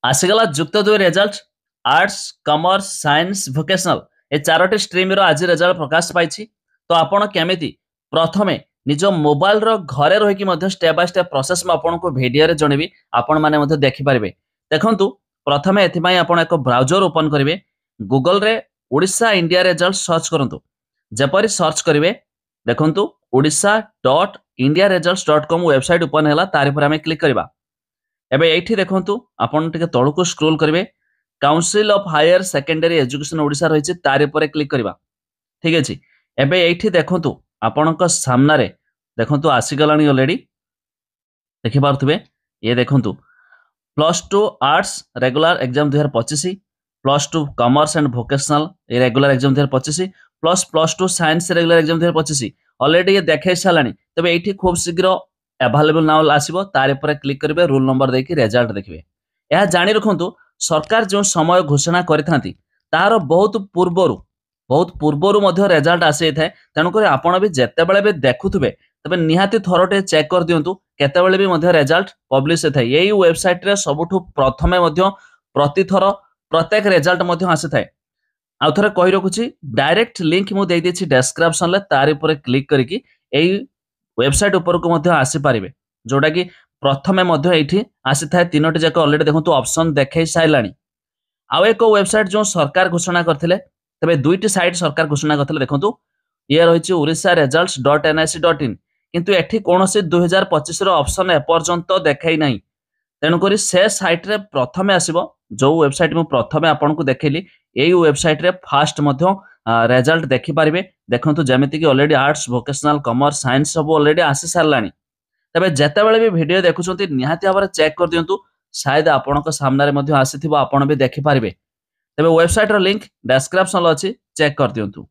आसीगला जुक्त दुई result arts commerce science vocational ए चारोटी स्ट्रीम रो आज रिजल्ट प्रकाश पाई तो आपण केमिति प्रथमे निज मोबाइल रो घरे रही कि स्टेप बाय स्टेप प्रोसेस में आपन को वीडियो रे जणेबी आपण माने मध्ये देखि पारिबे। देखंतु प्रथमे एथिपाई आपण एक ब्राउजर ओपन करिवे। गूगल रे ओडिशा इंडिया रिजल्ट सर्च करंतु। जेपरि सर्च करिवे देखंतु odisha.indiaresults.com वेबसाइट ओपन हैला तारि पर हमें क्लिक करबा। एबे एठी देखंतु आपण टिके तळको स्क्रॉल करिवे। Council of higher secondary education Odisha रहिछि तारि पर क्लिक करबा। ठीक अछि। एबे एठी देखंतु आपणक सामना रे देखंतु आसी गलानी ऑलरेडी देखि पारथुबे। ये देखंतु +2 arts regular exam 2025, +2 commerce and vocational ये regular exam 2025 plus +2 science regular exam 2025 already ये देखे सालानी। तबे एठी खूब शीघ्र अवेलेबल नाउ आसीबो तारे पर क्लिक करिवे। रोल नंबर देखि रिजल्ट देखिबे। यह जानि रखंतु सरकार जो समय घोषणा करिथांती तार बहुत पूर्वरु मध्य रिजल्ट आसी थाए। तेणु करी आपण भी जेते बेले भी देखुथुबे तबे निहाती थरोटे चेक कर दियंतु केते बेले भी मध्य रिजल्ट पब्लिश थाए। एई वेबसाइट रे सबुठु प्रथमे मध्य प्रति थर प्रत्येक रिजल्ट मध्य आसी थाए। आउ थरे कहि रखुची डायरेक्ट लिंक मु देई देछि डिस्क्रिप्शन ले तारि पर क्लिक करिकि एई वेबसाइट ऊपर को मध्य आसी पारिबे। जोटा कि प्रथमे मध्य एठी आसी थाए तीनोटी जाक ऑलरेडी देखंतु ऑप्शन देखै साइलानी। आउ एक वेबसाइट जो सरकार घोषणा करथिले तबे दुईटी साइट सरकार घोषणा करथिले देखंतु ये रहिछि orissa.results.nic.in किंतु एठी कोनोसी 2025 रो ऑप्शन एपर्यंत देखाई नाही। तेणु करी से साइट रे प्रथमे आसीबो जो वेबसाइट मु प्रथमे आपन को देखैली एई वेबसाइट रे फास्ट मध्य रिजल्ट देखि पारिबे। देखंतु जेमिति कि already arts vocational commerce science सब ऑलरेडी आसी सारलानी। तबे जेते बेले भी वीडियो देखुछंती निहाती भाबरे चेक कर दियंतु शायद आपनक सामना रे मध्य आसीथिबो आपण भी देखि पारिबे। तबे वेबसाइट रो लिंक डिस्क्रिप्शन लो अछि चेक कर दियंतु।